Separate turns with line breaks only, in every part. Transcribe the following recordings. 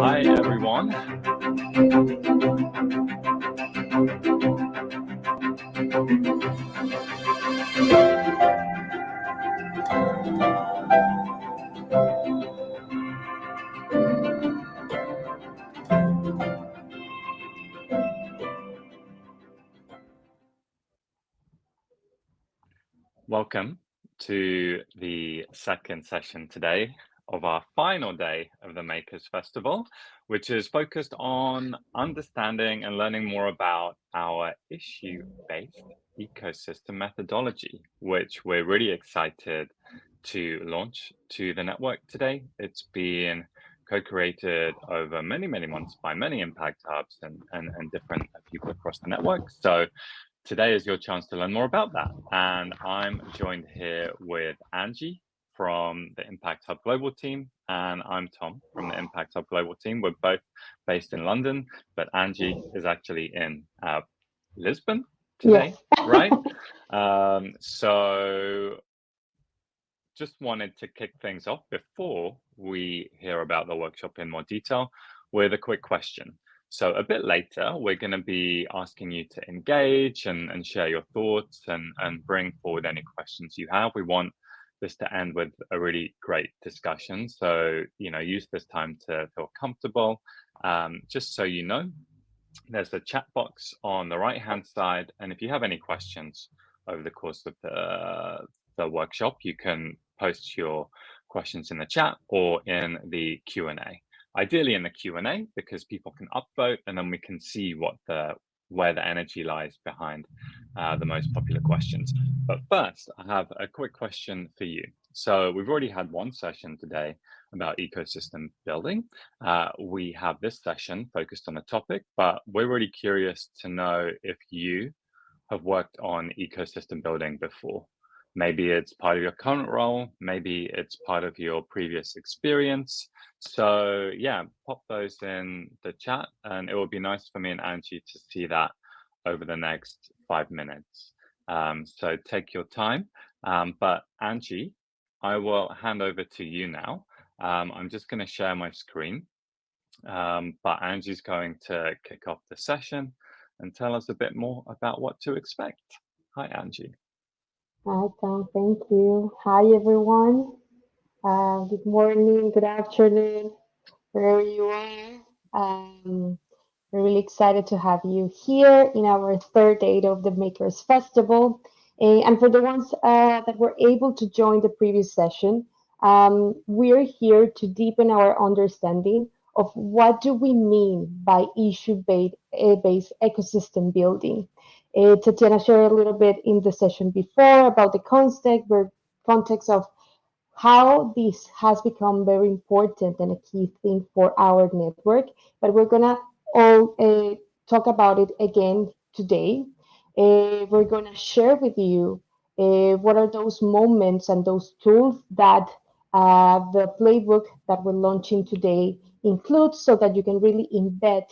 Hi, everyone. Welcome to the second session today of our final day of the Makers Festival, which is focused on understanding and learning more about our issue-based ecosystem methodology, which we're really excited to launch to the network today. It's been co-created over many, many months by many impact hubs and different people across the network. So today is your chance to learn more about that. And I'm joined here with Angie from the Impact Hub Global team, and I'm Tom from the Impact Hub Global team. We're both based in London, but Angie is actually in Lisbon today,
Yes.
right? So just wanted to kick things off before we hear about the workshop in more detail with a quick question. So a bit later, we're going to be asking you to engage and share your thoughts and bring forward any questions you have. We want this to end with a really great discussion. So, use this time to feel comfortable. Just so you know, there's the chat box on the right-hand side. And if you have any questions over the course of the workshop, you can post your questions in the chat or in the Q&A. Ideally in the Q&A, because people can upvote and then we can see where the energy lies behind the most popular questions. But first, I have a quick question for you. So we've already had one session today about ecosystem building. We have this session focused on a topic, but we're really curious to know if you have worked on ecosystem building before. Maybe it's part of your current role, maybe it's part of your previous experience. So yeah, pop those in the chat and it will be nice for me and Angie to see that over the next 5 minutes. So take your time. But Angie, I will hand over to you now. I'm just going to share my screen, but Angie's going to kick off the session and tell us a bit more about what to expect. Hi, Angie.
Hi, Tom. Thank you. Hi, everyone. Good morning, good afternoon, wherever you are. We're really excited to have you here in our third day of the Makers Festival. And for the ones that were able to join the previous session, we're here to deepen our understanding of what do we mean by issue-based ecosystem building. Tatiana shared a little bit in the session before about the context of how this has become very important and a key thing for our network. But we're gonna all talk about it again today. We're gonna share with you what are those moments and those tools that the playbook that we're launching today includes, so that you can really embed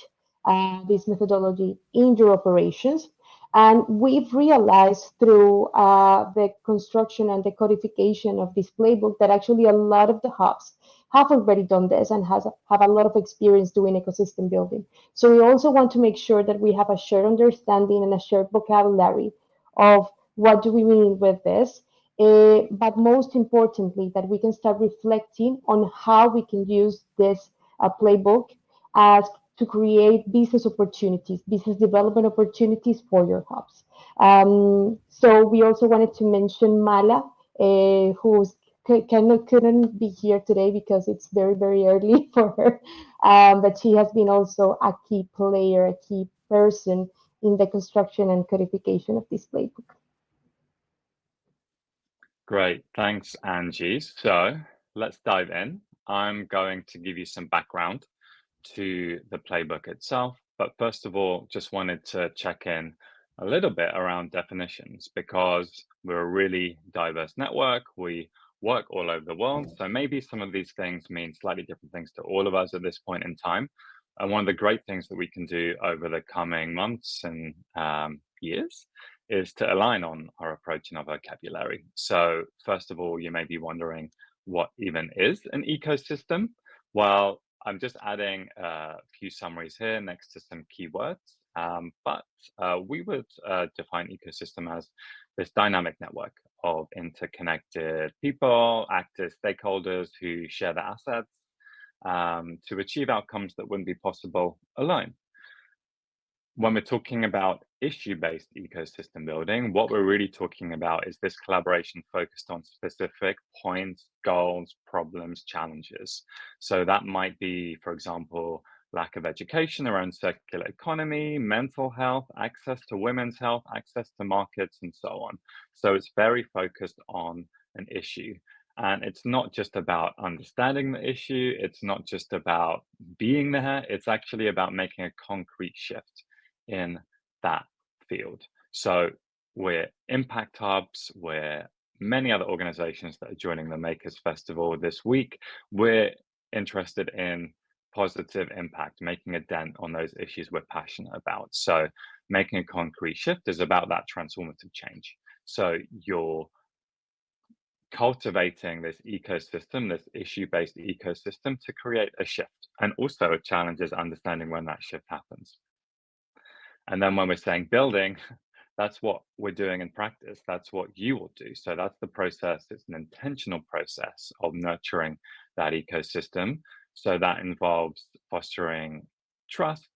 this methodology in your operations. And we've realized through the construction and the codification of this playbook that actually a lot of the hubs have already done this and have a lot of experience doing ecosystem building. So we also want to make sure that we have a shared understanding and a shared vocabulary of what do we mean with this. But most importantly, that we can start reflecting on how we can use this playbook as to create business opportunities, business development opportunities for your hubs. So we also wanted to mention Mala, who's couldn't be here today because it's very, very early for her. But she has been also a key player, a key person in the construction and codification of this playbook.
Great. Thanks, Angie. So let's dive in. I'm going to give you some background to the playbook itself. But first of all, just wanted to check in a little bit around definitions because we're a really diverse network. We work all over the world. So maybe some of these things mean slightly different things to all of us at this point in time. And one of the great things that we can do over the coming months and years is to align on our approach and our vocabulary. So first of all, you may be wondering what even is an ecosystem? Well, I'm just adding a few summaries here next to some keywords, but we would define ecosystem as this dynamic network of interconnected people, actors, stakeholders who share the assets to achieve outcomes that wouldn't be possible alone. When we're talking about issue-based ecosystem building, what we're really talking about is this collaboration focused on specific points, goals, problems, challenges. So that might be, for example, lack of education around circular economy, mental health, access to women's health, access to markets, and so on. So it's very focused on an issue. And it's not just about understanding the issue, it's not just about being there, it's actually about making a concrete shift in that field. So we're Impact Hubs, we're many other organizations that are joining the Makers Festival this week. We're interested in positive impact, making a dent on those issues we're passionate about. So making a concrete shift is about that transformative change. So you're cultivating this ecosystem, this issue-based ecosystem to create a shift. And also a challenge is understanding when that shift happens. And then when we're saying building, that's what we're doing in practice. That's what you will do. So that's the process. It's an intentional process of nurturing that ecosystem. So that involves fostering trust,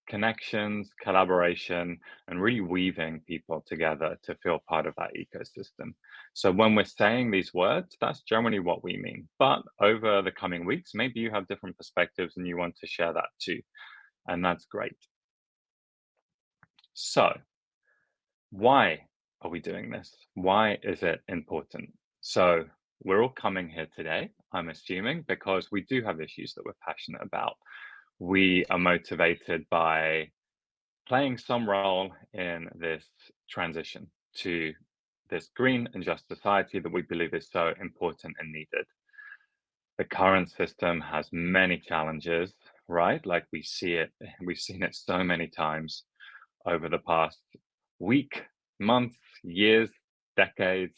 connections, collaboration, and really weaving people together to feel part of that ecosystem. So when we're saying these words, that's generally what we mean. But over the coming weeks, maybe you have different perspectives and you want to share that too. And that's great. So, why are we doing this? Why is it important? So, we're all coming here today, I'm assuming, because we do have issues that we're passionate about. We are motivated by playing some role in this transition to this green and just society that we believe is so important and needed. The current system has many challenges, right? Like we see it, we've seen it so many times over the past week, months, years, decades.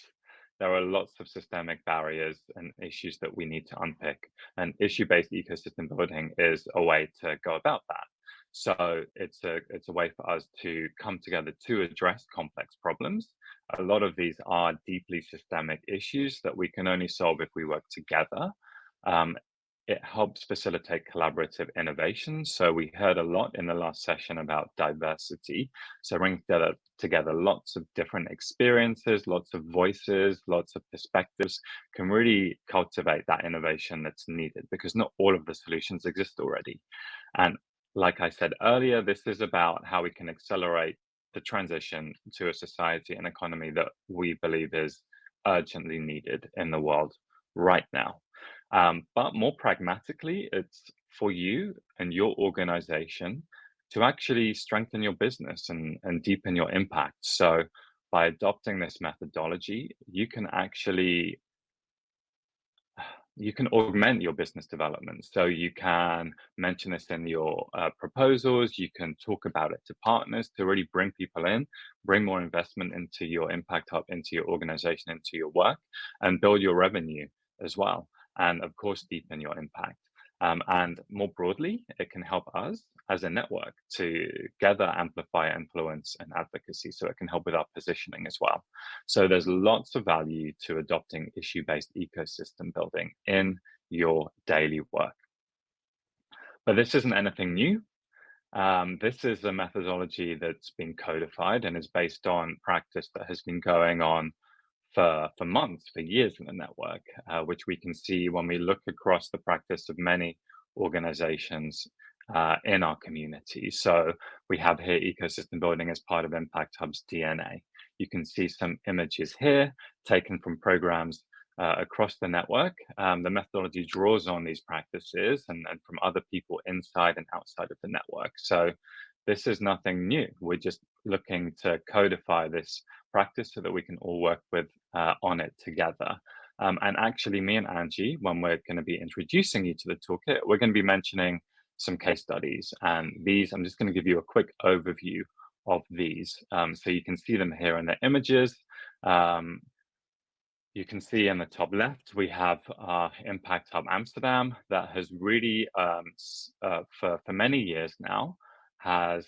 There are lots of systemic barriers and issues that we need to unpick. And issue-based ecosystem building is a way to go about that. So it's a way for us to come together to address complex problems. A lot of these are deeply systemic issues that we can only solve if we work together. Um, it helps facilitate collaborative innovation. So we heard a lot in the last session about diversity. So bringing together lots of different experiences, lots of voices, lots of perspectives can really cultivate that innovation that's needed because not all of the solutions exist already. And like I said earlier, this is about how we can accelerate the transition to a society and economy that we believe is urgently needed in the world right now. But more pragmatically, it's for you and your organization to actually strengthen your business and deepen your impact. So by adopting this methodology, you can augment your business development. So you can mention this in your proposals. You can talk about it to partners to really bring people in, bring more investment into your Impact Hub, into your organization, into your work, and build your revenue as well. And of course, deepen your impact. And more broadly, it can help us as a network to gather, amplify influence and advocacy. So it can help with our positioning as well. So there's lots of value to adopting issue-based ecosystem building in your daily work. But this isn't anything new. This is a methodology that's been codified and is based on practice that has been going on for months, for years in the network, which we can see when we look across the practice of many organizations in our community. So we have here ecosystem building as part of Impact Hub's DNA. You can see some images here taken from programs across the network. The methodology draws on these practices and from other people inside and outside of the network. So this is nothing new. We're just looking to codify this practice so that we can all work with on it together. And actually, me and Angie, when we're going to be introducing you to the toolkit, we're going to be mentioning some case studies. And these, I'm just going to give you a quick overview of these. So you can see them here in the images. You can see in the top left, we have Impact Hub Amsterdam that has really, for many years now, has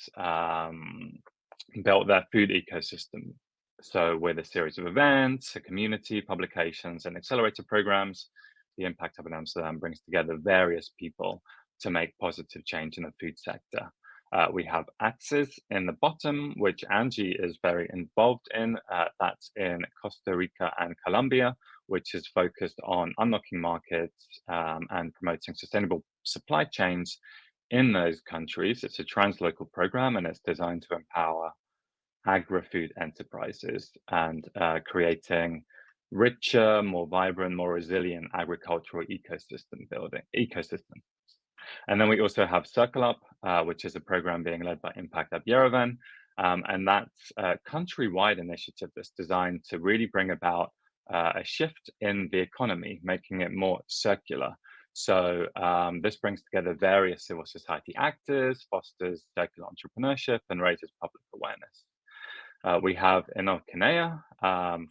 built their food ecosystem. So with a series of events, a community, publications, and accelerator programs, the Impact Hub in Amsterdam brings together various people to make positive change in the food sector. We have Axis in the bottom, which Angie is very involved in. That's in Costa Rica and Colombia, which is focused on unlocking markets and promoting sustainable supply chains in those countries. It's a translocal program and it's designed to empower agri-food enterprises and creating richer, more vibrant, more resilient agricultural ecosystem. And then we also have Circle Up, which is a program being led by Impact Up Yerevan. And that's a countrywide initiative that's designed to really bring about a shift in the economy, making it more circular. So this brings together various civil society actors, fosters circular entrepreneurship, and raises public awareness. We have Enol Kinea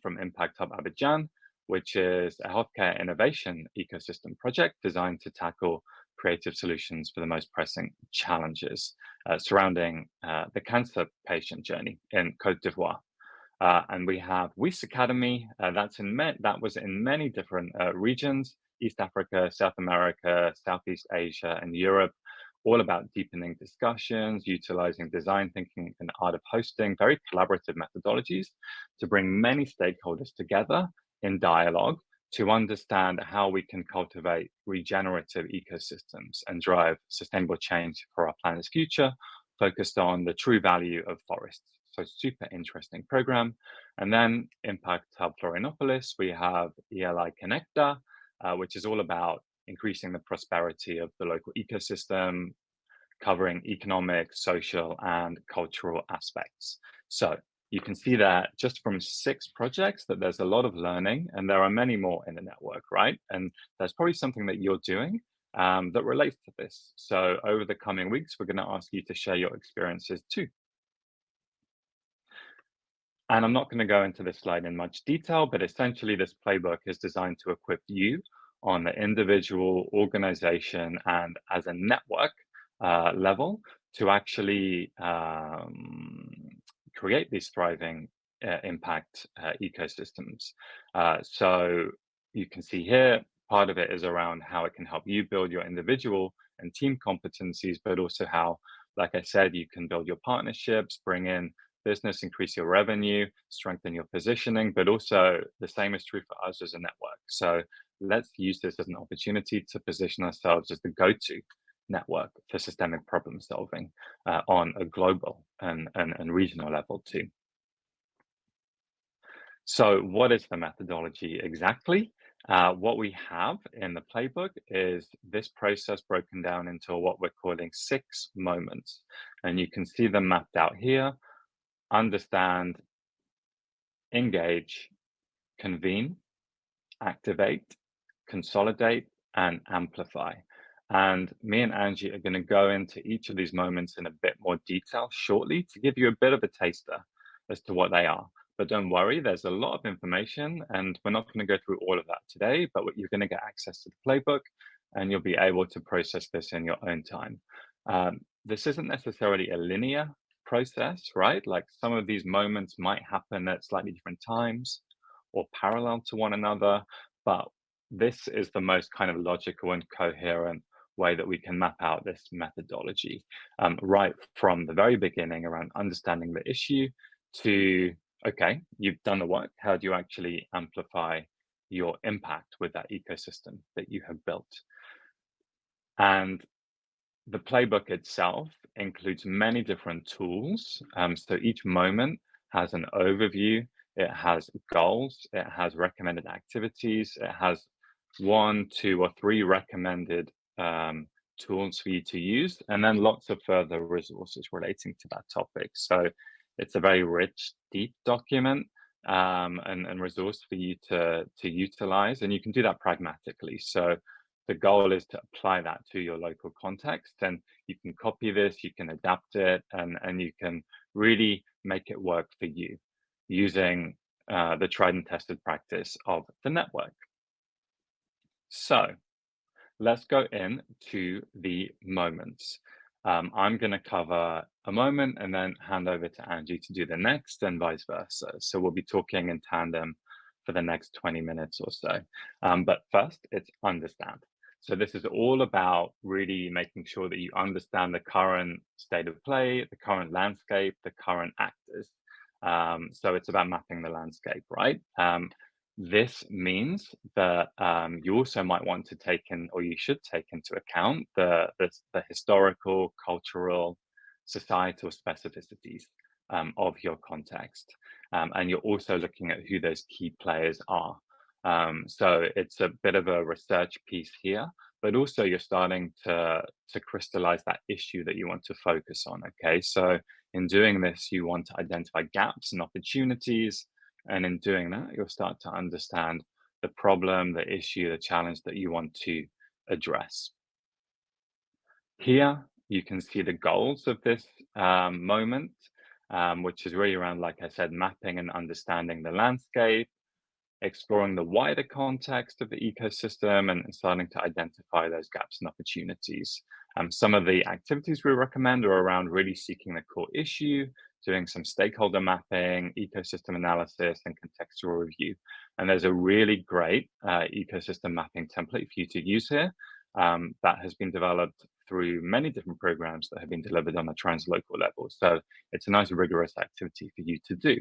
from Impact Hub Abidjan, which is a healthcare innovation ecosystem project designed to tackle creative solutions for the most pressing challenges surrounding the cancer patient journey in Côte d'Ivoire. And we have WIS Academy, that was in many different regions, East Africa, South America, Southeast Asia, and Europe, all about deepening discussions, utilizing design thinking and art of hosting, very collaborative methodologies to bring many stakeholders together in dialogue to understand how we can cultivate regenerative ecosystems and drive sustainable change for our planet's future, focused on the true value of forests. So super interesting program. And then Impact Hub Florianopolis, we have ELI Connecta, which is all about increasing the prosperity of the local ecosystem, covering economic, social, and cultural aspects. So you can see that just from 6 projects that there's a lot of learning, and there are many more in the network, right? And there's probably something that you're doing that relates to this. So over the coming weeks, we're going to ask you to share your experiences too. And I'm not going to go into this slide in much detail, but essentially this playbook is designed to equip you on the individual, organization, and as a network level to actually create these thriving impact ecosystems. So you can see here, part of it is around how it can help you build your individual and team competencies, but also how, like I said, you can build your partnerships, bring in business, increase your revenue, strengthen your positioning, but also the same is true for us as a network. So let's use this as an opportunity to position ourselves as the go-to network for systemic problem solving on a global and regional level too. So what is the methodology exactly? What we have in the playbook is this process broken down into what we're calling 6 moments. And you can see them mapped out here. Understand, engage, convene, activate, consolidate, and amplify. And me and Angie are going to go into each of these moments in a bit more detail shortly to give you a bit of a taster as to what they are. But don't worry, there's a lot of information and we're not going to go through all of that today, but you're going to get access to the playbook and you'll be able to process this in your own time. This isn't necessarily a linear process, right? Like some of these moments might happen at slightly different times or parallel to one another, but this is the most kind of logical and coherent way that we can map out this methodology, right from the very beginning around understanding the issue to, okay, you've done the work. How do you actually amplify your impact with that ecosystem that you have built? And the playbook itself includes many different tools. So each moment has an overview, it has goals, it has recommended activities, it has 1, 2, or 3 recommended tools for you to use, and then lots of further resources relating to that topic. So it's a very rich, deep document and resource for you to utilize, and you can do that pragmatically. So the goal is to apply that to your local context, and you can copy this, you can adapt it, and you can really make it work for you using the tried and tested practice of the network. So let's go into the moments. I'm going to cover a moment and then hand over to Angie to do the next, and vice versa. So we'll be talking in tandem for the next 20 minutes or so. But first, it's understand. So this is all about really making sure that you understand the current state of play, the current landscape, the current actors. So it's about mapping the landscape, right? This means that you also might want to take in, or you should take into account the historical, cultural, societal specificities of your context. And you're also looking at who those key players are. So it's a bit of a research piece here, but also you're starting to crystallize that issue that you want to focus on. Okay, so in doing this, you want to identify gaps and opportunities, and in doing that, you'll start to understand the problem, the issue, the challenge that you want to address. Here, you can see the goals of this moment, which is really around, like I said, mapping and understanding the landscape, exploring the wider context of the ecosystem, and starting to identify those gaps and opportunities. Some of the activities we recommend are around really seeking the core issue, doing some stakeholder mapping, ecosystem analysis, and contextual review. And there's a really great ecosystem mapping template for you to use here that has been developed through many different programs that have been delivered on a translocal level. So it's a nice rigorous activity for you to do.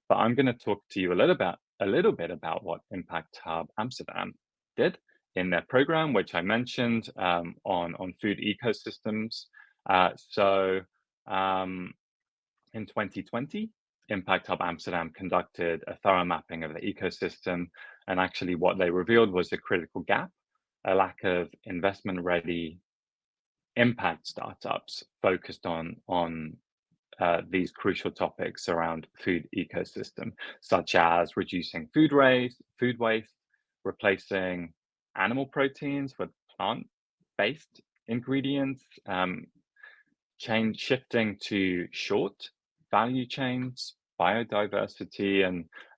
But I'm going to talk to you a little bit about what Impact Hub Amsterdam did in their program, which I mentioned on food ecosystems. In 2020, Impact Hub Amsterdam conducted a thorough mapping of the ecosystem, and actually what they revealed was a critical gap, a lack of investment-ready impact startups focused on these crucial topics around food ecosystem, such as reducing food waste, replacing animal proteins with plant-based ingredients, shifting to short value chains, biodiversity,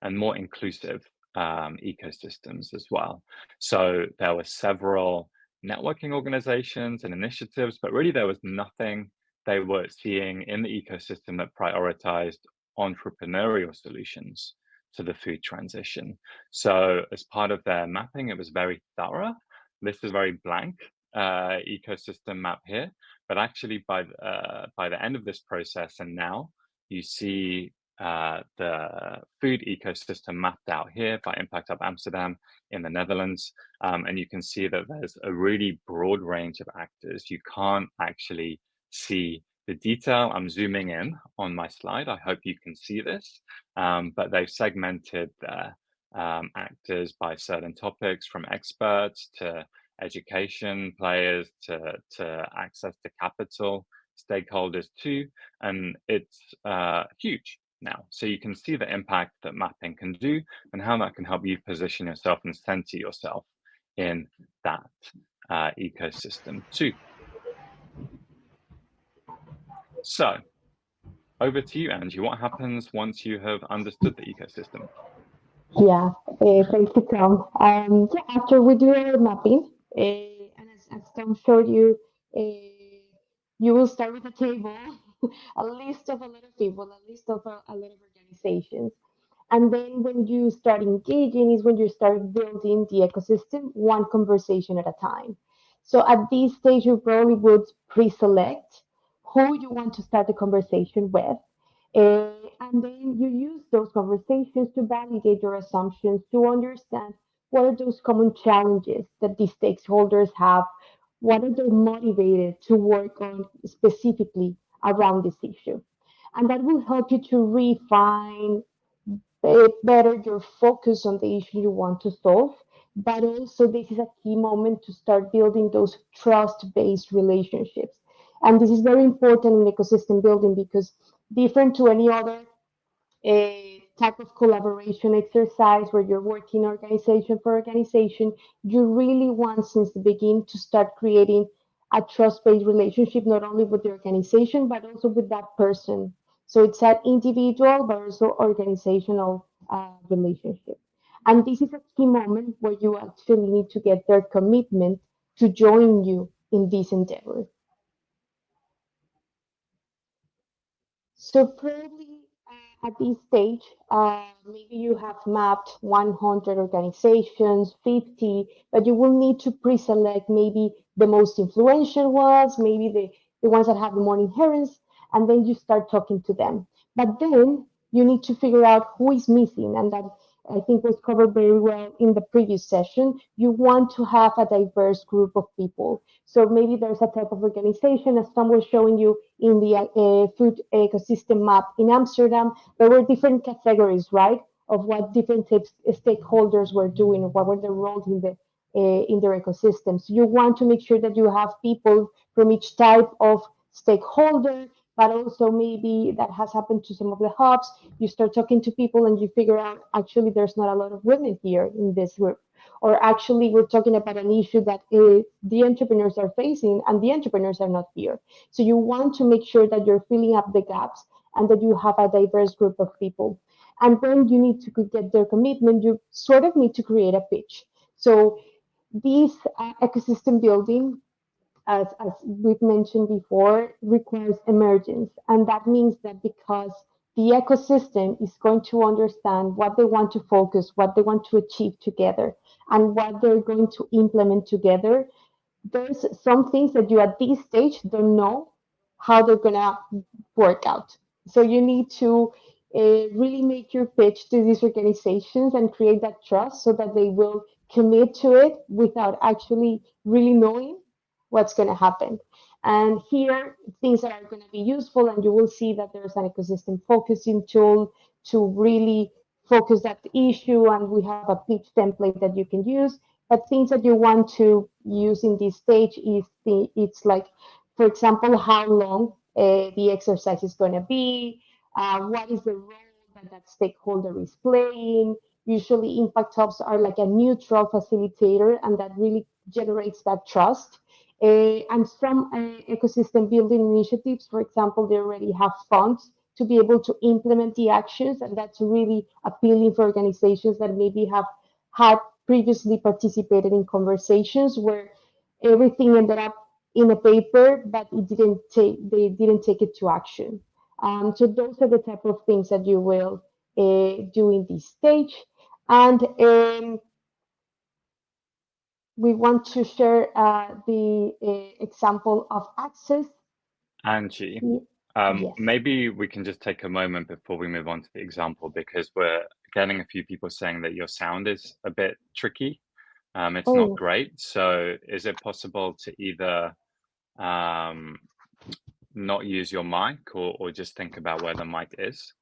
and more inclusive ecosystems as well. So there were several networking organizations and initiatives, but really there was nothing they were seeing in the ecosystem that prioritized entrepreneurial solutions to the food transition. So as part of their mapping, it was very thorough. This is a very blank ecosystem map here, but actually by the end of this process, and now you see the food ecosystem mapped out here by Impact Hub Amsterdam in the Netherlands. And you can see that there's a really broad range of actors. You can't actually see the detail. I'm zooming in on my slide. I hope you can see this, but they've segmented their actors by certain topics, from experts to education players to access to capital stakeholders too, and it's huge now. So you can see the impact that mapping can do and how that can help you position yourself and center yourself in that ecosystem too. So over to you, Angie. What happens once you have understood the ecosystem?
Yeah, thank you, Tom. Yeah, after we do our mapping, and as Tom showed you, you will start with a table, a list of a lot of people, a list of a lot of organizations. And then when you start engaging is when you start building the ecosystem one conversation at a time. So at this stage, you probably would pre-select who you want to start the conversation with. And then you use those conversations to validate your assumptions, to understand what are those common challenges that these stakeholders have, what are they motivated to work on specifically around this issue. And that will help you to refine better your focus on the issue you want to solve. But also, this is a key moment to start building those trust based relationships. And this is very important in ecosystem building because, different to any other type of collaboration exercise where you're working organization for organization, you really want since the beginning to start creating a trust-based relationship, not only with the organization, but also with that person. So it's an individual, but also organizational relationship. And this is a key moment where you actually need to get their commitment to join you in this endeavor. So probably at this stage, maybe you have mapped 100 organizations, 50, but you will need to pre-select maybe the most influential ones, maybe the ones that have more inherence, and then you start talking to them. But then you need to figure out who is missing, and that I think was covered very well in the previous session. You want to have a diverse group of people. So maybe there's a type of organization, as Tom was showing you in the food ecosystem map in Amsterdam, there were different categories, right, of what different types stakeholders were doing, what were their roles in their ecosystem. So you want to make sure that you have people from each type of stakeholder, but also maybe that has happened to some of the hubs. You start talking to people and you figure out actually there's not a lot of women here in this group, or actually we're talking about an issue that the entrepreneurs are facing and the entrepreneurs are not here. So you want to make sure that you're filling up the gaps and that you have a diverse group of people. And when you need to get their commitment, you sort of need to create a pitch. So this ecosystem building, as we've mentioned before, requires emergence. And that means that because the ecosystem is going to understand what they want to focus, what they want to achieve together, and what they're going to implement together, there's some things that you at this stage don't know how they're gonna work out. So you need to really make your pitch to these organizations and create that trust so that they will commit to it without actually really knowing what's going to happen. And here, things that are going to be useful, and you will see that there's an ecosystem focusing tool to really focus that issue, and we have a pitch template that you can use. But things that you want to use in this stage is it's like, for example, how long the exercise is going to be, what is the role that that stakeholder is playing. Usually, impact hubs are like a neutral facilitator, and that really generates that trust. And some ecosystem building initiatives, for example, they already have funds to be able to implement the actions, and that's really appealing for organizations that maybe have had previously participated in conversations where everything ended up in a paper, but they didn't take it to action. So those are the type of things that you will do in this stage. And we want to share the example of access.
Angie,
Yes.
maybe we can just take a moment before we move on to the example because we're getting a few people saying that your sound is a bit tricky. It's not
Oh,
great. So is it possible to either um, not use your mic or just think about where the mic is?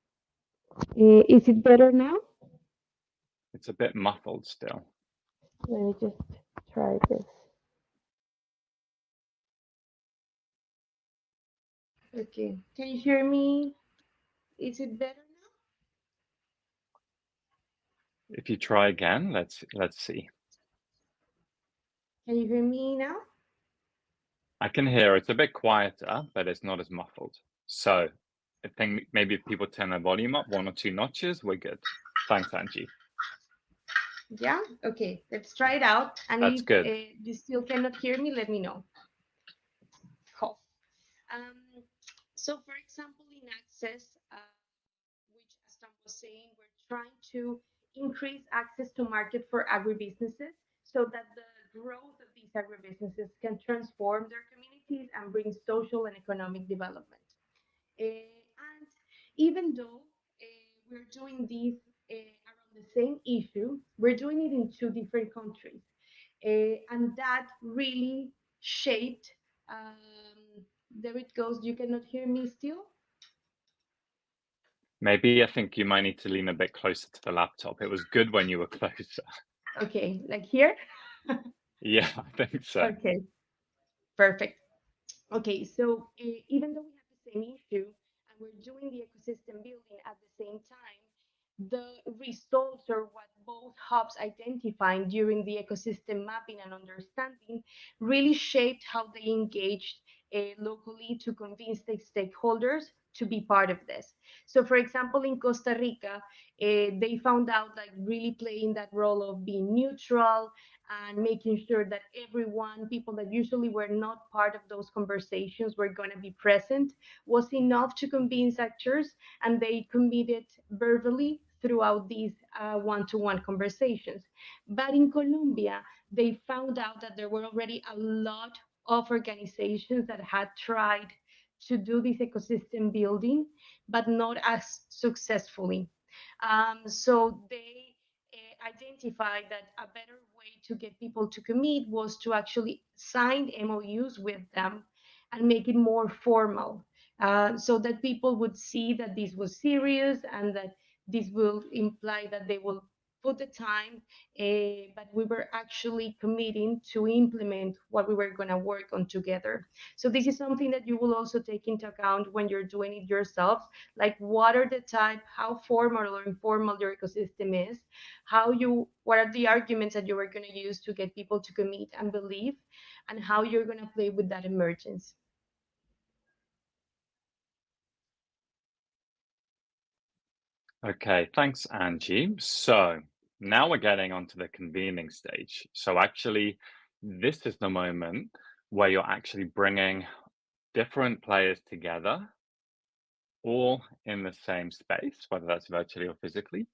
is it better now?
It's a bit muffled still.
Let me just try this. Okay. Can you hear me? Is it better now?
If you try again, let's see.
Can you hear me now?
I can hear it's a bit quieter, but it's not as muffled. So I think maybe if people turn their volume up one or two notches, we're good. Thanks, Angie.
Yeah? Okay. Let's try it out. And
That's
if
good.
you still cannot hear me, let me know. Cool. Um, so, for example, in Access, which, as Tom was saying, we're trying to increase access to market for agribusinesses so that the growth of these agribusinesses can transform their communities and bring social and economic development. And even though we're doing this around the same issue, we're doing it in two different countries. And that really shaped. There it goes. You cannot hear me still?
Maybe I think you might need to lean a bit closer to the laptop. It was good when you were closer.
Okay, like here?
Yeah, I think so.
Okay, perfect. Okay, so even though we have the same issue and we're doing the ecosystem building at the same time, the results or what both hubs identified during the ecosystem mapping and understanding really shaped how they engaged locally to convince the stakeholders to be part of this. So, for example, in Costa Rica, they found out like really playing that role of being neutral and making sure that everyone, people that usually were not part of those conversations, were going to be present, was enough to convince actors, and they committed verbally throughout these one-to-one conversations. But in Colombia, they found out that there were already a lot of organizations that had tried to do this ecosystem building, but not as successfully. So they identified that a better way to get people to commit was to actually sign MOUs with them and make it more formal, so that people would see that this was serious and that this will imply that they will put the time, but we were actually committing to implement what we were going to work on together. So this is something that you will also take into account when you're doing it yourself. Like, what are the type, how formal or informal your ecosystem is, what are the arguments that you are going to use to get people to commit and believe, and how you're going to play with that emergence.
Okay, thanks, Angie. So now we're getting onto the convening stage. So actually, this is the moment where you're actually bringing different players together, all in the same space, whether that's virtually or physically,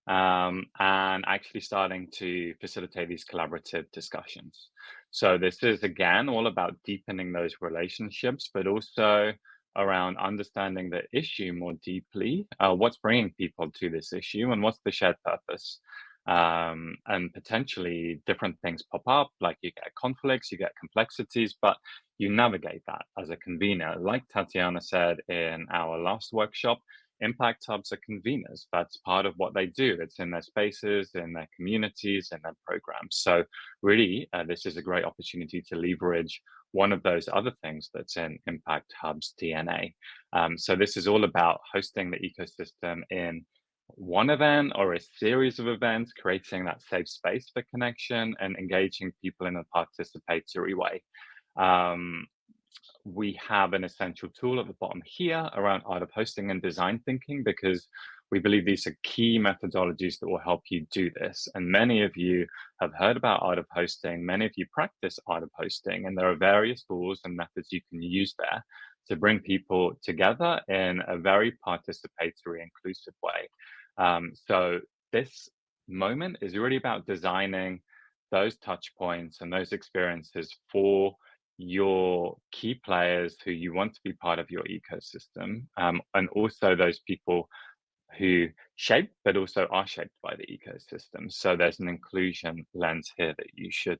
and actually starting to facilitate these collaborative discussions. So this is again all about deepening those relationships, but also around understanding the issue more deeply. What's bringing people to this issue, and what's the shared purpose? And potentially different things pop up, like you get conflicts, you get complexities, but you navigate that as a convener. Like Tatiana said in our last workshop, impact hubs are conveners. That's part of what they do. It's in their spaces, in their communities, in their programs. So really, this is a great opportunity to leverage one of those other things that's in Impact Hub's DNA. So this is all about hosting the ecosystem in one event or a series of events, creating that safe space for connection and engaging people in a participatory way. Um, we have an essential tool at the bottom here around art of hosting and design thinking, because we believe these are key methodologies that will help you do this. And many of you have heard about art of hosting, many of you practice art of hosting, and there are various tools and methods you can use there to bring people together in a very participatory, inclusive way. So this moment is really about designing those touch points and those experiences for your key players who you want to be part of your ecosystem, and also those people who shape but also are shaped by the ecosystem. So there's an inclusion lens here that you should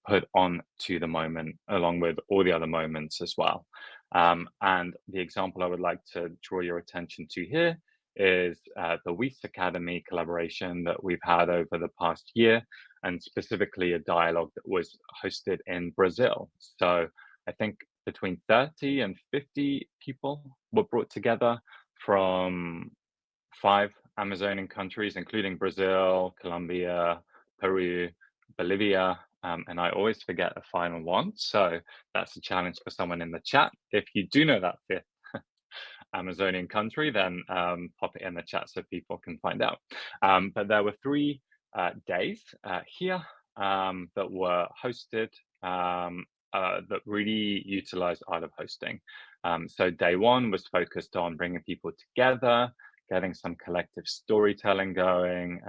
put on to the moment along with all the other moments as well. And the example I would like to draw your attention to here is the Weiss Academy collaboration that we've had over the past year, and specifically a dialogue that was hosted in Brazil. So I think between 30 and 50 people were brought together from 5 Amazonian countries, including Brazil, Colombia, Peru, Bolivia, and I always forget a final one. So that's a challenge for someone in the chat. If you do know that fifth Amazonian country, then pop it in the chat so people can find out. But there were 3 days here that were hosted, that really utilized art of hosting. So day 1 was focused on bringing people together, getting some collective storytelling going,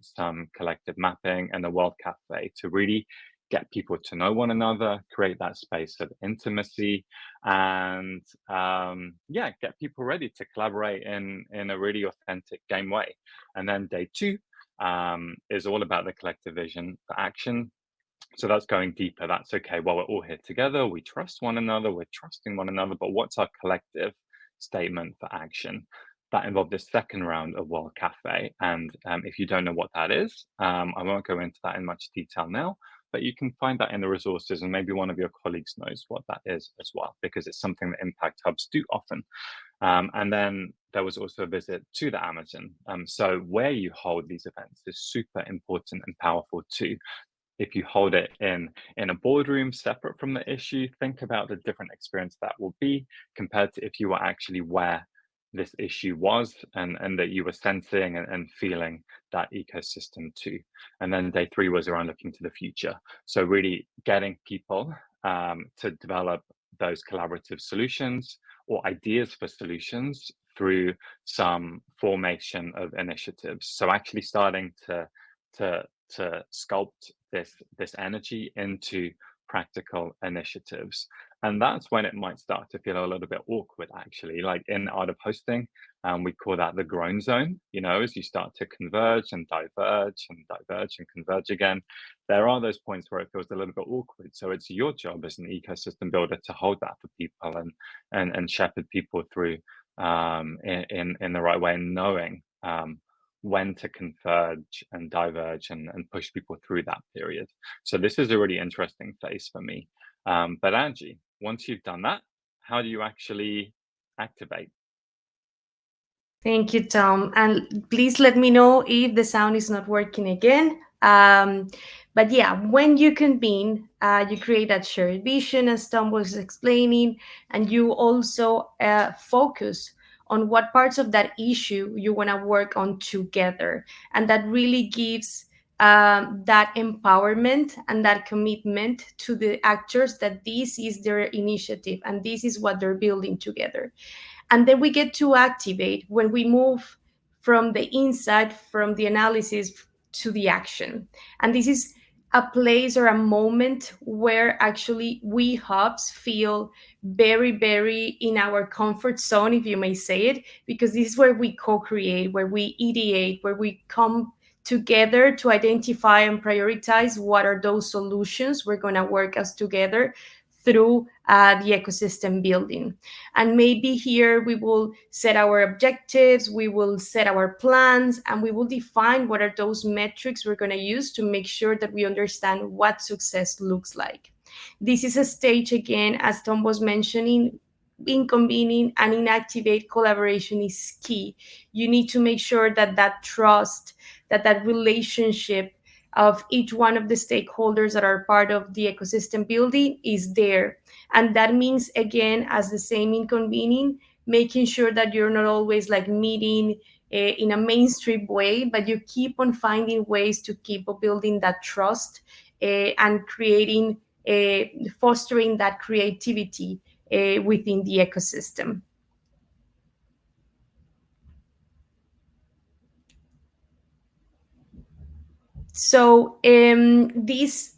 some collective mapping, and a World Cafe to really get people to know one another, create that space of intimacy, and yeah, get people ready to collaborate in a really authentic game way. And then day 2 is all about the collective vision for action. So that's going deeper. That's okay. Well, we're all here together. We trust one another. We're trusting one another. But what's our collective statement for action? That involved a second round of World Cafe. And if you don't know what that is, I won't go into that in much detail now, but you can find that in the resources, and maybe one of your colleagues knows what that is as well, because it's something that impact hubs do often. And then there was also a visit to the Amazon. So where you hold these events is super important and powerful too. If you hold it in a boardroom separate from the issue, think about the different experience that will be compared to if you were actually where this issue was and that you were sensing and feeling that ecosystem too. And then day three was around looking to the future. So really getting people to develop those collaborative solutions or ideas for solutions through some formation of initiatives. So actually starting to sculpt this energy into practical initiatives. And that's when it might start to feel a little bit awkward, actually. Like in art of hosting, we call that the groan zone. As you start to converge and diverge and diverge and converge again, there are those points where it feels a little bit awkward. So it's your job as an ecosystem builder to hold that for people and shepherd people through in the right way, and knowing when to converge and diverge and push people through that period. So this is a really interesting phase for me. But Angie, once you've done that, how do you actually activate?
Thank you, Tom. And please let me know if the sound is not working again. But yeah, when you convene, you create that shared vision, as Tom was explaining, and you also focus on what parts of that issue you want to work on together. And that really gives that empowerment and that commitment to the actors that this is their initiative and this is what they're building together. And then we get to activate when we move from the insight, from the analysis to the action. And this is a place or a moment where actually we hubs feel very, very in our comfort zone, if you may say it, because this is where we co-create, where we ideate, where we come together to identify and prioritize what are those solutions we're going to work as together through the ecosystem building. And maybe here we will set our objectives, we will set our plans, and we will define what are those metrics we're going to use to make sure that we understand what success looks like. This is a stage, again, as Tom was mentioning, in convening and in activate, collaboration is key. You need to make sure that that trust, that relationship of each one of the stakeholders that are part of the ecosystem building is there. And that means, again, as the same in convening, making sure that you're not always like meeting in a mainstream way, but you keep on finding ways to keep building that trust and creating, fostering that creativity within the ecosystem. So this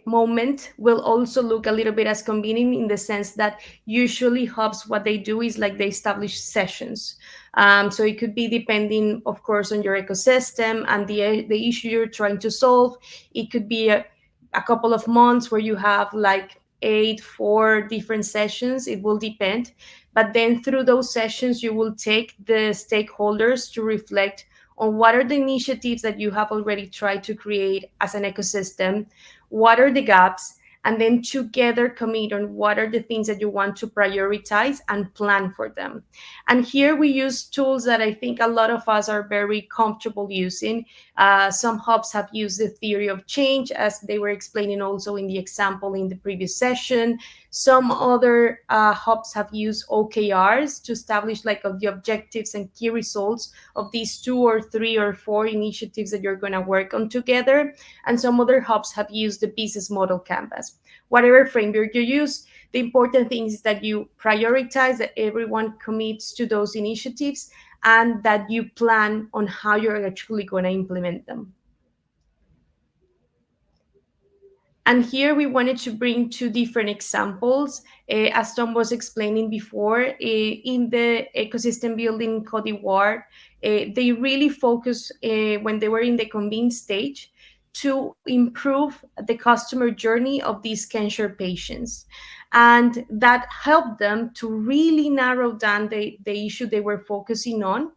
moment will also look a little bit as convening in the sense that usually hubs, what they do is like they establish sessions. So it could be depending, of course, on your ecosystem and the issue you're trying to solve. It could be a couple of months where you have like 4 different sessions. It will depend. But then through those sessions, you will take the stakeholders to reflect on what are the initiatives that you have already tried to create as an ecosystem, what are the gaps, and then together commit on what are the things that you want to prioritize and plan for them. And here we use tools that I think a lot of us are very comfortable using. Some hubs have used the theory of change, as they were explaining also in the example in the previous session. Some other hubs have used OKRs to establish like the objectives and key results of these 2 or 3 or 4 initiatives that you're going to work on together. And some other hubs have used the business model canvas. Whatever framework you use, the important thing is that you prioritize, that everyone commits to those initiatives, and that you plan on how you're actually going to implement them. And here we wanted to bring 2 different examples. As Tom was explaining before, in the ecosystem building Cote d'Ivoire, they really focus when they were in the convene stage to improve the customer journey of these cancer patients. And that helped them to really narrow down the issue they were focusing on.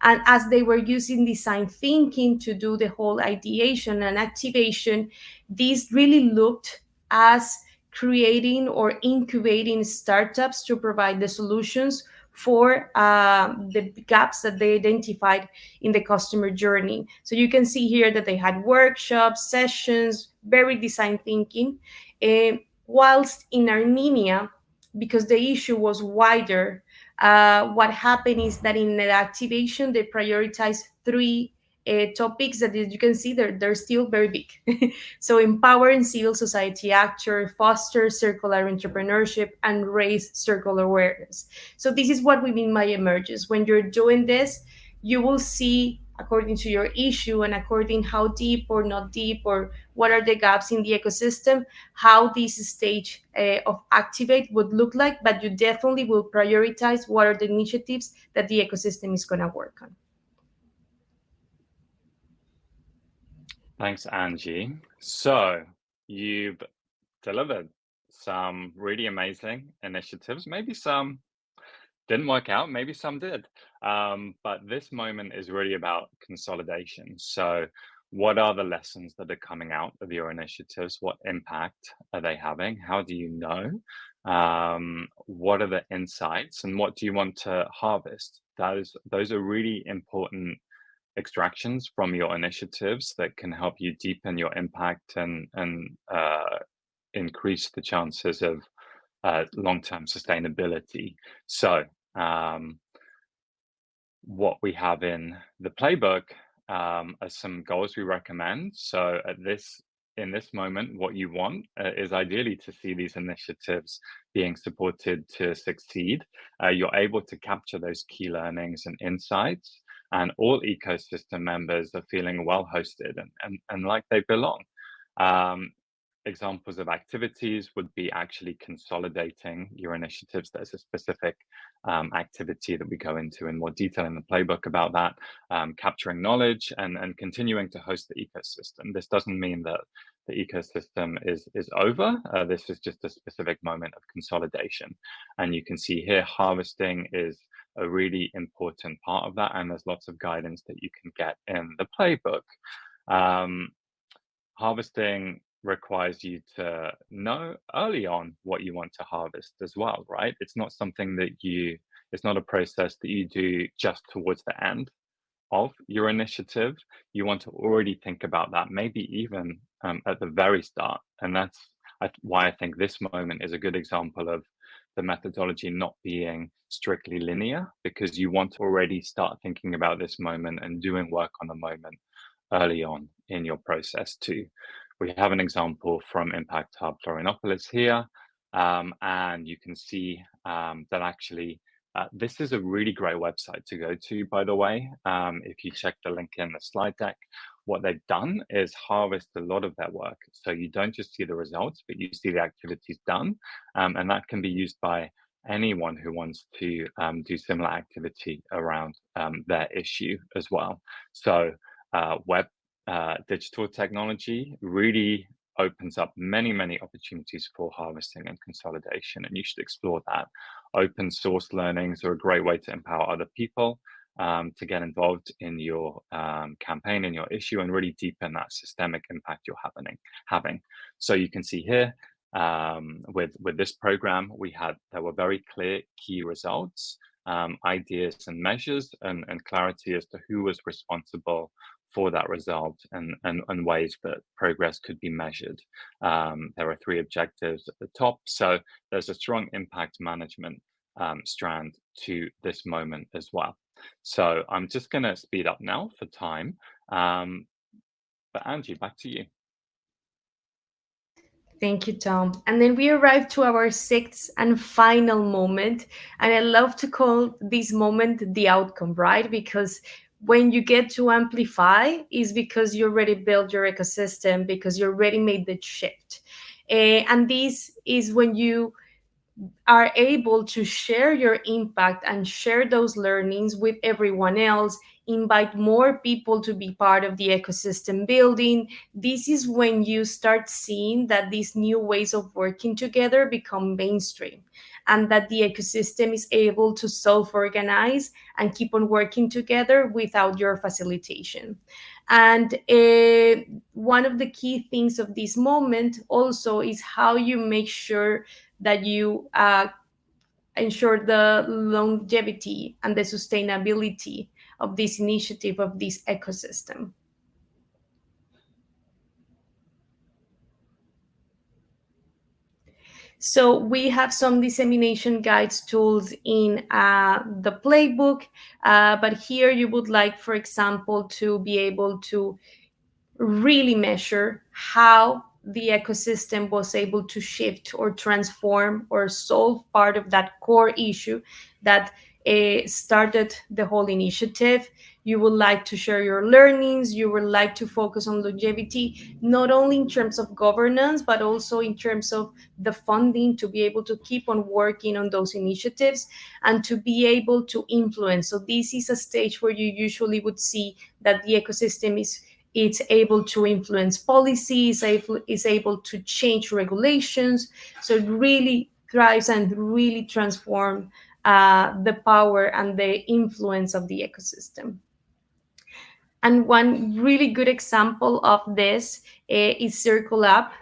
And as they were using design thinking to do the whole ideation and activation, this really looked as creating or incubating startups to provide the solutions for the gaps that they identified in the customer journey. So you can see here that they had workshops, sessions, very design thinking. Whilst in Armenia, because the issue was wider, what happened is that in the activation, they prioritized three topics that, as you can see, they're still very big. So empowering civil society actors, foster circular entrepreneurship, and raise circular awareness. So this is what we mean by emerges. When you're doing this, you will see, according to your issue and according how deep or not deep, or what are the gaps in the ecosystem, how this stage of activate would look like, but you definitely will prioritize what are the initiatives that the ecosystem is going to work on.
Thanks, Angie. So you've delivered some really amazing initiatives. Maybe some didn't work out, maybe some did. But this moment is really about consolidation. So what are the lessons that are coming out of your initiatives? What impact are they having? How do you know? What are the insights and what do you want to harvest? Those are really important extractions from your initiatives that can help you deepen your impact and increase the chances of long-term sustainability. So what we have in the playbook are some goals we recommend. So in this moment, what you want is ideally to see these initiatives being supported to succeed. You're able to capture those key learnings and insights, and all ecosystem members are feeling well hosted and like they belong. Examples of activities would be actually consolidating your initiatives. There's a specific activity that we go into in more detail in the playbook about that, capturing knowledge and continuing to host the ecosystem. This doesn't mean that the ecosystem is over. This is just a specific moment of consolidation. And you can see here, harvesting is a really important part of that. And there's lots of guidance that you can get in the playbook. Harvesting requires you to know early on what you want to harvest as well, right? It's not something that it's not a process that you do just towards the end of your initiative. You want to already think about that, maybe even at the very start. And that's why I think this moment is a good example of the methodology not being strictly linear, because you want to already start thinking about this moment and doing work on the moment early on in your process too. We have an example from Impact Hub Florianopolis here, and you can see that actually this is a really great website to go to, by the way. If you check the link in the slide deck, what they've done is harvest a lot of their work. So you don't just see the results, but you see the activities done, and that can be used by anyone who wants to do similar activity around their issue as well. So digital technology really opens up many opportunities for harvesting and consolidation, and you should explore that. Open source learnings are a great way to empower other people to get involved in your campaign and your issue and really deepen that systemic impact you're having. So you can see here with this program, there were very clear key results, ideas and measures, and clarity as to who was responsible for that result and ways that progress could be measured. There are 3 objectives at the top. So there's a strong impact management strand to this moment as well. So I'm just going to speed up now for time. But Angie, back to you.
Thank you, Tom. And then we arrive to our 6th and final moment. And I love to call this moment the outcome, right? Because when you get to amplify is because you already built your ecosystem, because you already made the shift. And this is when you are able to share your impact and share those learnings with everyone else, invite more people to be part of the ecosystem building. This is when you start seeing that these new ways of working together become mainstream, and that the ecosystem is able to self-organize and keep on working together without your facilitation. And one of the key things of this moment also is how you make sure that you ensure the longevity and the sustainability of this initiative, of this ecosystem. So we have some dissemination guides tools in the playbook, but here you would like, for example, to be able to really measure how the ecosystem was able to shift or transform or solve part of that core issue that started the whole initiative. You would like to share your learnings, you would like to focus on longevity, not only in terms of governance, but also in terms of the funding to be able to keep on working on those initiatives and to be able to influence. So this is a stage where you usually would see that the ecosystem it's able to influence policies, is able to change regulations. So it really thrives and really transform the power and the influence of the ecosystem. And one really good example of this is Circle Up.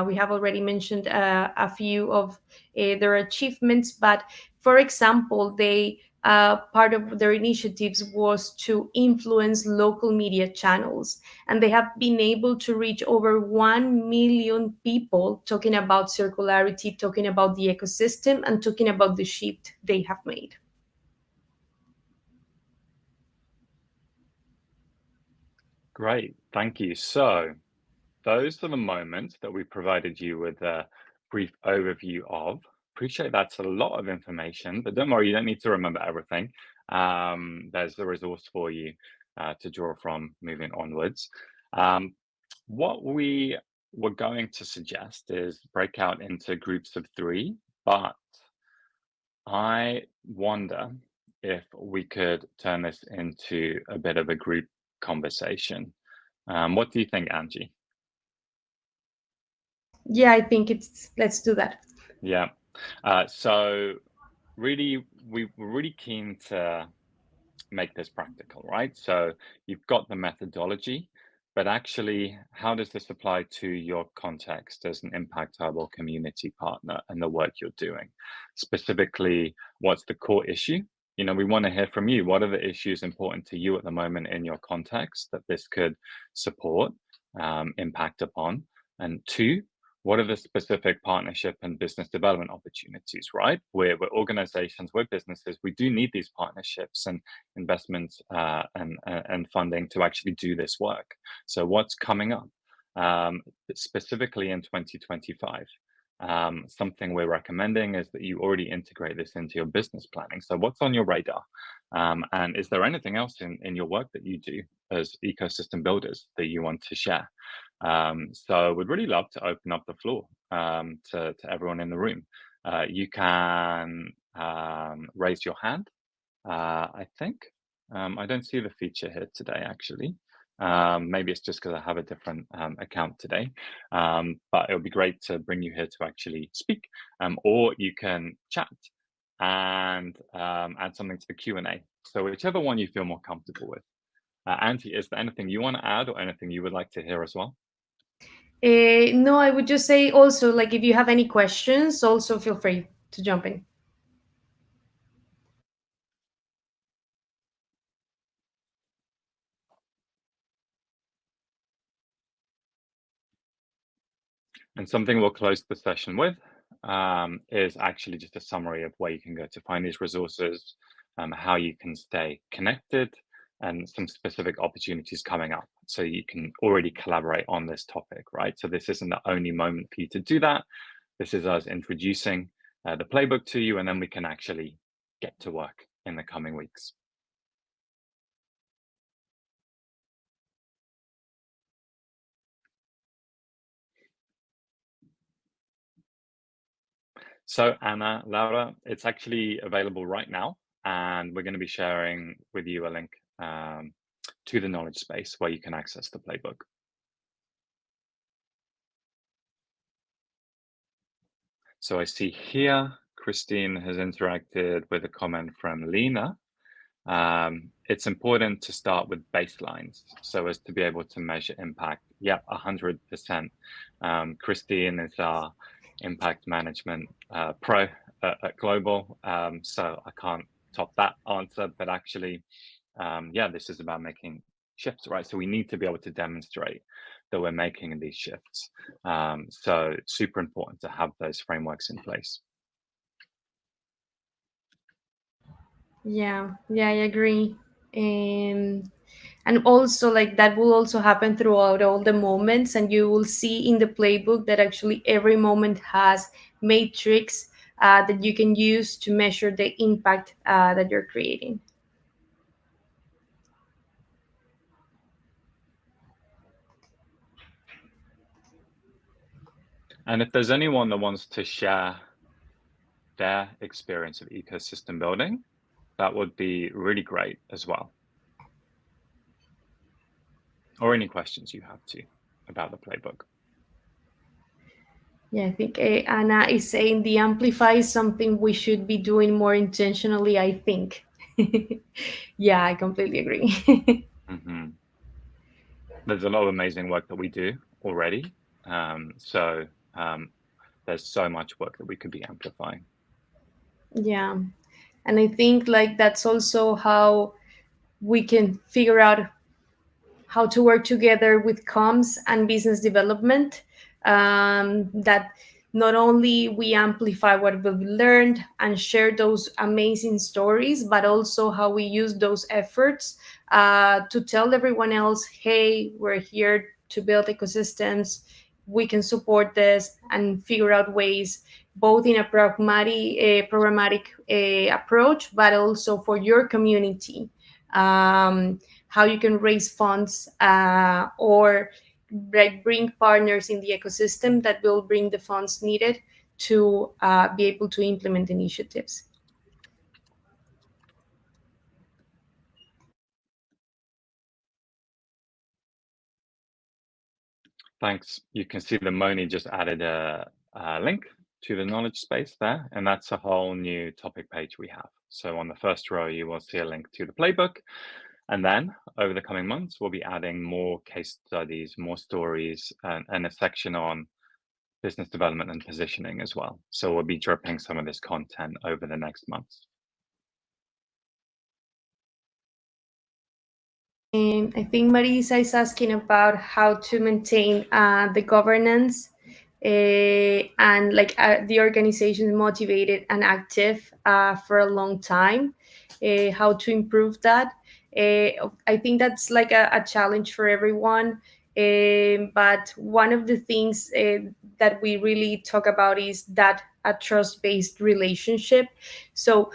We have already mentioned a few of their achievements, but for example, they part of their initiatives was to influence local media channels, and they have been able to reach over 1 million people talking about circularity, talking about the ecosystem, and talking about the shift they have made.
Great, thank you. So those are the moments that we provided you with a brief overview of. Appreciate that's a lot of information, but don't worry, you don't need to remember everything. There's the resource for you to draw from moving onwards. What we were going to suggest is break out into groups of 3, but I wonder if we could turn this into a bit of a group conversation. What do you think, Angie?
Yeah, I think let's do that.
Yeah. So really, we were really keen to make this practical, right? So you've got the methodology, but actually, how does this apply to your context as an Impact Hub or community partner and the work you're doing? Specifically, what's the core issue? You know, we want to hear from you. What are the issues important to you at the moment in your context that this could support, impact upon? And 2, what are the specific partnership and business development opportunities, right? We're organizations, we're businesses, we do need these partnerships and investments and funding to actually do this work. So what's coming up specifically in 2025? Something we're recommending is that you already integrate this into your business planning. So what's on your radar? And is there anything else in your work that you do as ecosystem builders that you want to share? So we'd really love to open up the floor to everyone in the room. You can raise your hand, I think. I don't see the feature here today, actually. Maybe it's just because I have a different account today, but it would be great to bring you here to actually speak, or you can chat and add something to the Q&A. So whichever one you feel more comfortable with. Angie, is there anything you want to add or anything you would like to hear as well?
No, I would just say also, like, if you have any questions, also feel free to jump in.
And something we'll close the session with is actually just a summary of where you can go to find these resources, how you can stay connected, and some specific opportunities coming up. So you can already collaborate on this topic, right? So this isn't the only moment for you to do that. This is us introducing the playbook to you, and then we can actually get to work in the coming weeks. So Anna, Laura, it's actually available right now, and we're going to be sharing with you a link to the knowledge space where you can access the playbook. So I see here, Christine has interacted with a comment from Lena. It's important to start with baselines so as to be able to measure impact. Yep, 100%. Christine is our impact management pro at Global, so I can't top that answer, but actually, yeah, this is about making shifts, right? So we need to be able to demonstrate that we're making these shifts. So super important to have those frameworks in place.
Yeah, I agree. And also, like, that will also happen throughout all the moments, and you will see in the playbook that actually every moment has matrix that you can use to measure the impact that you're creating.
And if there's anyone that wants to share their experience of ecosystem building, that would be really great as well. Or any questions you have too about the playbook.
Yeah, I think Anna is saying the amplify is something we should be doing more intentionally, I think. Yeah, I completely agree.
Mm-hmm. There's a lot of amazing work that we do already. So there's so much work that we could be amplifying.
Yeah. And I think like that's also how we can figure out how to work together with comms and business development, that not only we amplify what we've learned and share those amazing stories, but also how we use those efforts to tell everyone else, hey, we're here to build ecosystems, we can support this, and figure out ways both in a programmatic approach, but also for your community, how you can raise funds or like bring partners in the ecosystem that will bring the funds needed to be able to implement initiatives.
Thanks. You can see that Moni just added a link to the knowledge space there, and that's a whole new topic page we have. So on the first row, you will see a link to the playbook. And then over the coming months, we'll be adding more case studies, more stories, and a section on business development and positioning as well. So we'll be dripping some of this content over the next months.
And I think Marisa is asking about how to maintain the governance and like the organization is motivated and active for a long time, how to improve that. I think that's like a challenge for everyone. But one of the things that we really talk about is that a trust-based relationship. So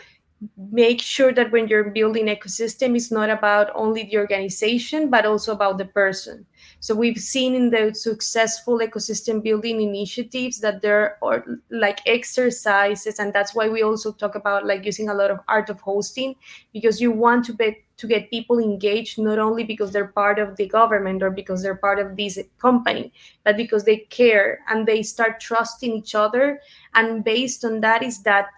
make sure that when you're building ecosystem, it's not about only the organization but also about the person. So we've seen in the successful ecosystem building initiatives that there are like exercises, and that's why we also talk about like using a lot of art of hosting, because you want to get people engaged, not only because they're part of the government or because they're part of this company, but because they care and they start trusting each other, and based on that is that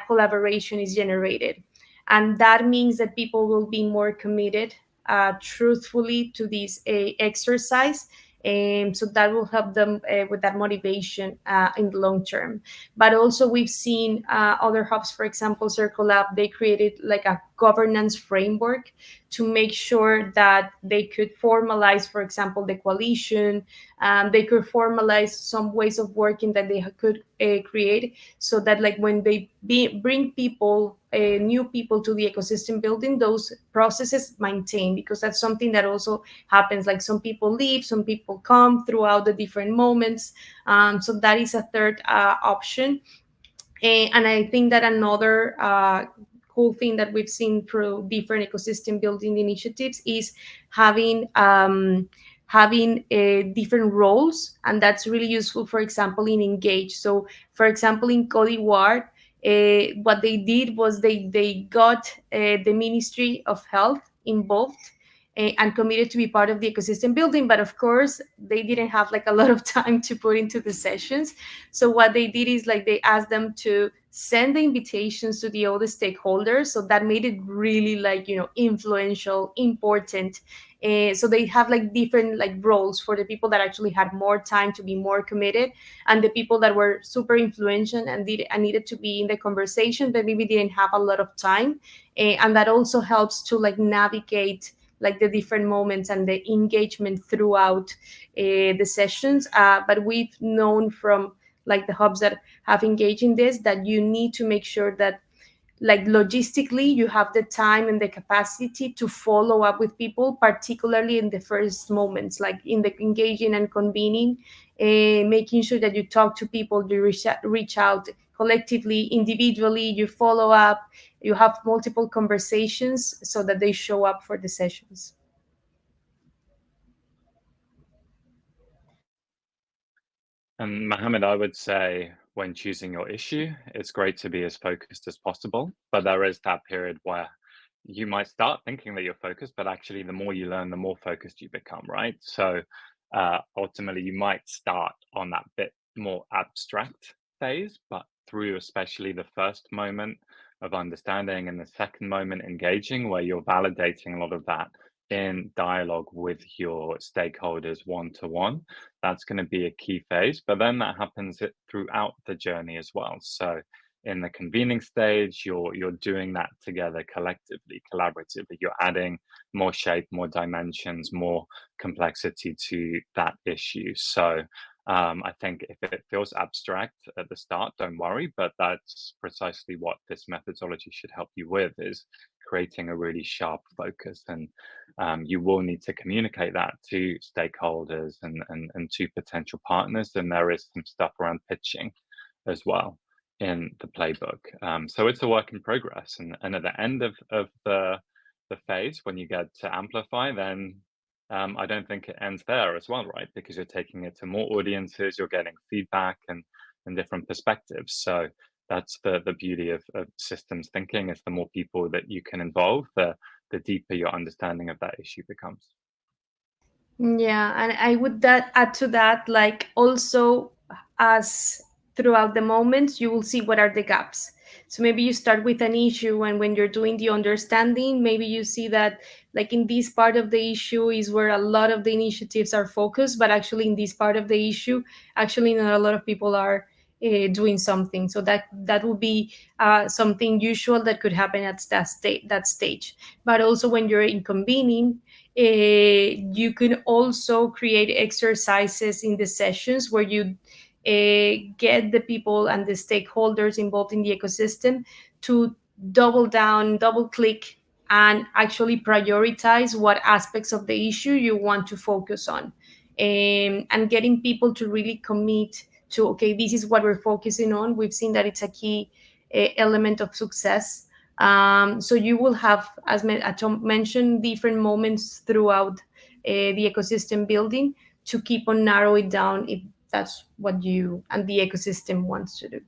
collaboration is generated. And that means that people will be more committed truthfully to this exercise. And so that will help them with that motivation in the long term. But also, we've seen other hubs, for example, Circle Lab, they created like a governance framework to make sure that they could formalize, for example, the coalition. They could formalize some ways of working that they could create, so that like when they bring people, new people to the ecosystem building, those processes maintain, because that's something that also happens. Like some people leave, some people come throughout the different moments. So that is a third option. And I think that another cool thing that we've seen through different ecosystem building initiatives is having different roles, and that's really useful, for example, in Engage. So for example, in Cote d'Ivoire, what they did was they got the Ministry of Health involved and committed to be part of the ecosystem building, but of course they didn't have like a lot of time to put into the sessions. So what they did is like they asked them to send the invitations to the other stakeholders. So that made it really like, influential, important. So they have like different like roles for the people that actually had more time to be more committed, and the people that were super influential and needed to be in the conversation but maybe didn't have a lot of time. And that also helps to like navigate like the different moments and the engagement throughout the sessions. But we've known from like the hubs that have engaged in this that you need to make sure that like logistically you have the time and the capacity to follow up with people, particularly in the first moments, like in the engaging and convening, making sure that you talk to people, you reach out collectively, individually, you follow up, you have multiple conversations so that they show up for the sessions.
And Mohammed, I would say when choosing your issue, it's great to be as focused as possible, but there is that period where you might start thinking that you're focused, but actually the more you learn, the more focused you become, right? So ultimately, you might start on that bit more abstract phase, but through especially the first moment of understanding and the second moment engaging, where you're validating a lot of that in dialogue with your stakeholders one to one, that's going to be a key phase. But then that happens throughout the journey as well. So in the convening stage, you're doing that together collectively, collaboratively. You're adding more shape, more dimensions, more complexity to that issue. So I think if it feels abstract at the start, don't worry, but that's precisely what this methodology should help you with, is creating a really sharp focus. And you will need to communicate that to stakeholders and to potential partners. And there is some stuff around pitching as well in the playbook. So it's a work in progress. And at the end of the phase, when you get to amplify, then I don't think it ends there as well, right? Because you're taking it to more audiences, you're getting feedback and different perspectives. So that's the beauty of systems thinking, is the more people that you can involve, the deeper your understanding of that issue becomes.
Yeah, and I would that add to that, like also as throughout the moments, you will see what are the gaps. So maybe you start with an issue, and when you're doing the understanding, maybe you see that like in this part of the issue is where a lot of the initiatives are focused, but actually in this part of the issue, actually not a lot of people are doing something. So that would be something usual that could happen at that stage. But also when you're in convening, you can also create exercises in the sessions where you get the people and the stakeholders involved in the ecosystem to double down, double click, and actually prioritize what aspects of the issue you want to focus on. And getting people to really commit to, okay, this is what we're focusing on. We've seen that it's a key element of success. So you will have, as Tom mentioned, different moments throughout the ecosystem building to keep on narrow it down if that's what you and the ecosystem wants to do.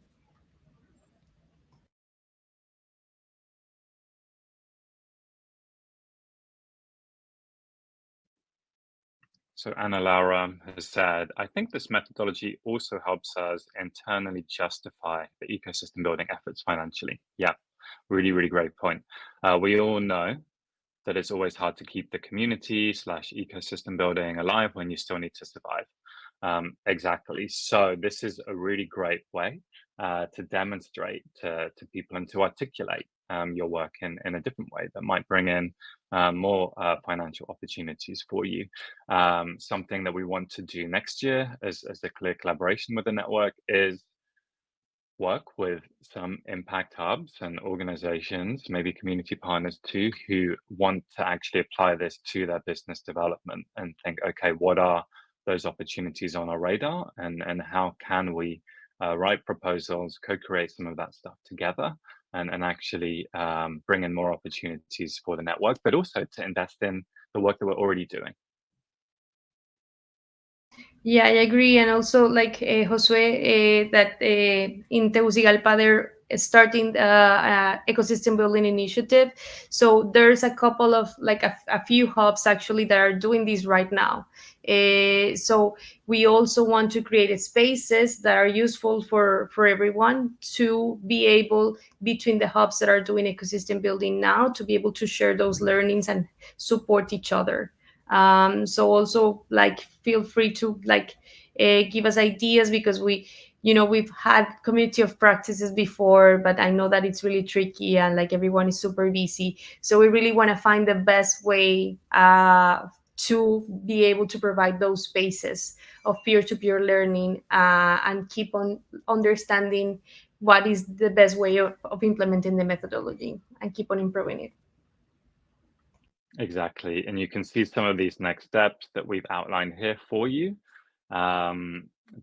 So Anna Laura has said, I think this methodology also helps us internally justify the ecosystem building efforts financially. Yeah, really, really great point. We all know that it's always hard to keep the community slash ecosystem building alive when you still need to survive. Exactly. So this is a really great way to demonstrate to people and to articulate your work in a different way that might bring in more financial opportunities for you. Something that we want to do next year as a clear collaboration with the network is work with some impact hubs and organizations, maybe community partners too, who want to actually apply this to their business development and think, okay, what are those opportunities on our radar, and how can we write proposals, co-create some of that stuff together, and actually bring in more opportunities for the network, but also to invest in the work that we're already doing.
Yeah, I agree. And also, like Josue, that in Tegucigalpa, there starting the ecosystem building initiative. So there's a couple of like a few hubs actually that are doing this right now. So we also want to create spaces that are useful for everyone to be able, between the hubs that are doing ecosystem building now, to be able to share those learnings and support each other. So also like feel free to like give us ideas, because we've had community of practices before, but I know that it's really tricky and like everyone is super busy. So we really want to find the best way to be able to provide those spaces of peer-to-peer learning, and keep on understanding what is the best way of implementing the methodology and keep on improving it.
Exactly. And you can see some of these next steps that we've outlined here for you.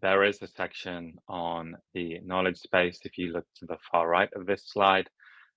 There is a section on the knowledge space, if you look to the far right of this slide,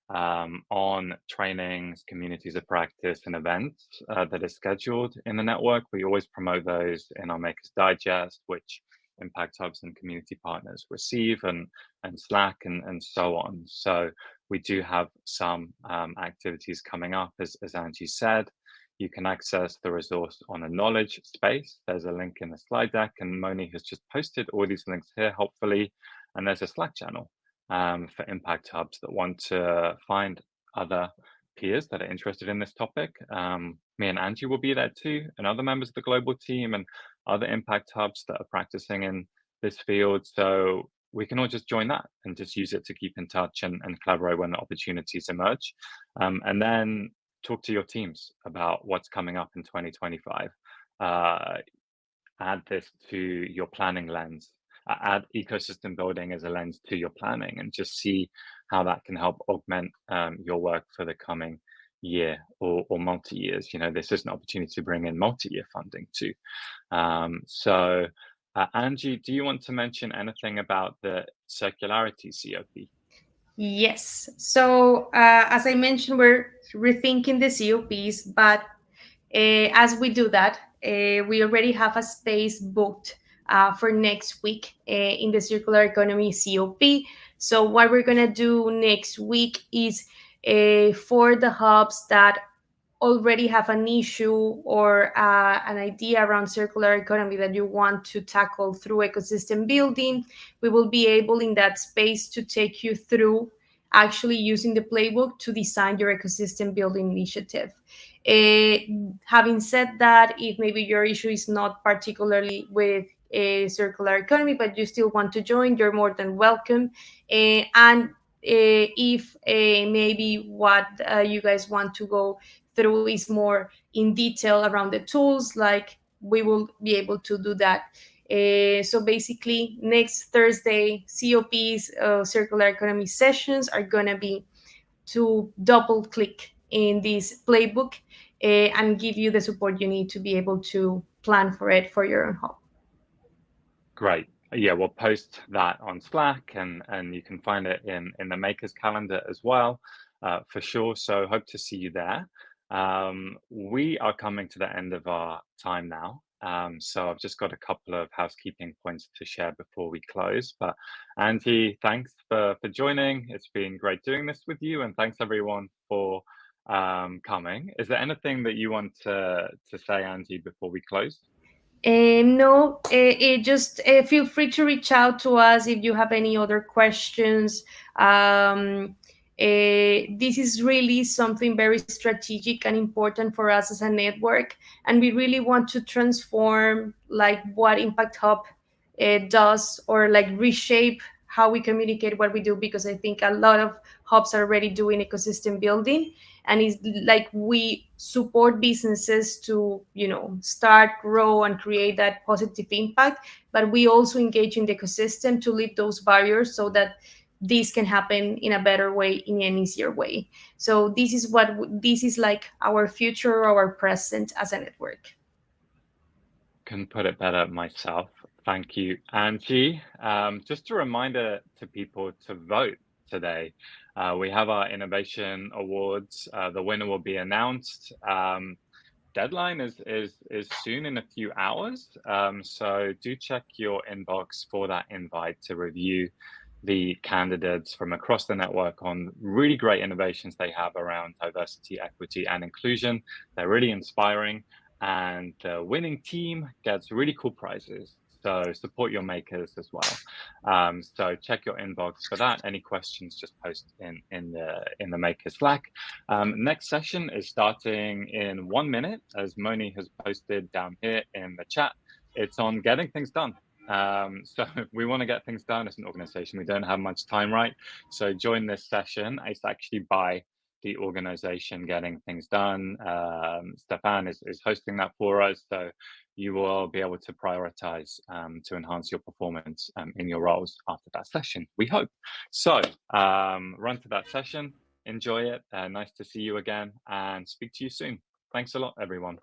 on trainings, communities of practice, and events that are scheduled in the network. We always promote those in our Makers Digest, which Impact Hubs and community partners receive, and Slack, and so on. So we do have some activities coming up, as Angie said. You can access the resource on a knowledge space. There's a link in the slide deck, and Moni has just posted all these links here, hopefully. And there's a Slack channel for Impact Hubs that want to find other peers that are interested in this topic. Me and Angie will be there too, and other members of the global team and other Impact Hubs that are practicing in this field. So we can all just join that and just use it to keep in touch and collaborate when the opportunities emerge. And then talk to your teams about what's coming up in 2025. Add this to your planning lens. Add ecosystem building as a lens to your planning, and just see how that can help augment your work for the coming year or multi-years. This is an opportunity to bring in multi-year funding too. So Angie, do you want to mention anything about the circularity COP?
Yes. So as I mentioned, we're rethinking the COPs, but as we do that, we already have a space booked for next week in the Circular Economy COP. So what we're going to do next week is for the hubs that already have an issue or an idea around circular economy that you want to tackle through ecosystem building, we will be able in that space to take you through actually using the playbook to design your ecosystem building initiative. Having said that, if maybe your issue is not particularly with a circular economy, but you still want to join, you're more than welcome. And if maybe what you guys want to go through is more in detail around the tools, like we will be able to do that. So basically, next Thursday, COPs, circular economy sessions, are going to be to double click in this playbook and give you the support you need to be able to plan for it for your own hub.
Great. Yeah, we'll post that on Slack, and you can find it in the Makers calendar as well, for sure. So hope to see you there. We are coming to the end of our time now. So I've just got a couple of housekeeping points to share before we close. But Angie, thanks for joining. It's been great doing this with you, and thanks everyone for coming. Is there anything that you want to say, Angie, before we close?
No, just feel free to reach out to us if you have any other questions. This is really something very strategic and important for us as a network, and we really want to transform like what Impact Hub does, or like reshape how we communicate what we do, because I think a lot of hubs are already doing ecosystem building, and it's like we support businesses to start, grow, and create that positive impact, but we also engage in the ecosystem to lift those barriers so that this can happen in a better way, in an easier way. So this is like our future, our present as a network.
Couldn't put it better myself. Thank you, Angie. Just a reminder to people to vote today. We have our Innovation Awards. The winner will be announced. Deadline is soon, in a few hours. So do check your inbox for that invite to review the candidates from across the network on really great innovations they have around diversity, equity, and inclusion. They're really inspiring, and the winning team gets really cool prizes. So support your makers as well. So check your inbox for that. Any questions, just post in the maker Slack. Next session is starting in 1 minute, as Moni has posted down here in the chat. It's on getting things done. So we want to get things done as an organization. We don't have much time, right? So join this session. It's actually by the organization getting things done. Stefan is hosting that for us. So you will be able to prioritize to enhance your performance in your roles after that session, we hope. So run to that session, enjoy it. Nice to see you again, and speak to you soon. Thanks a lot, everyone.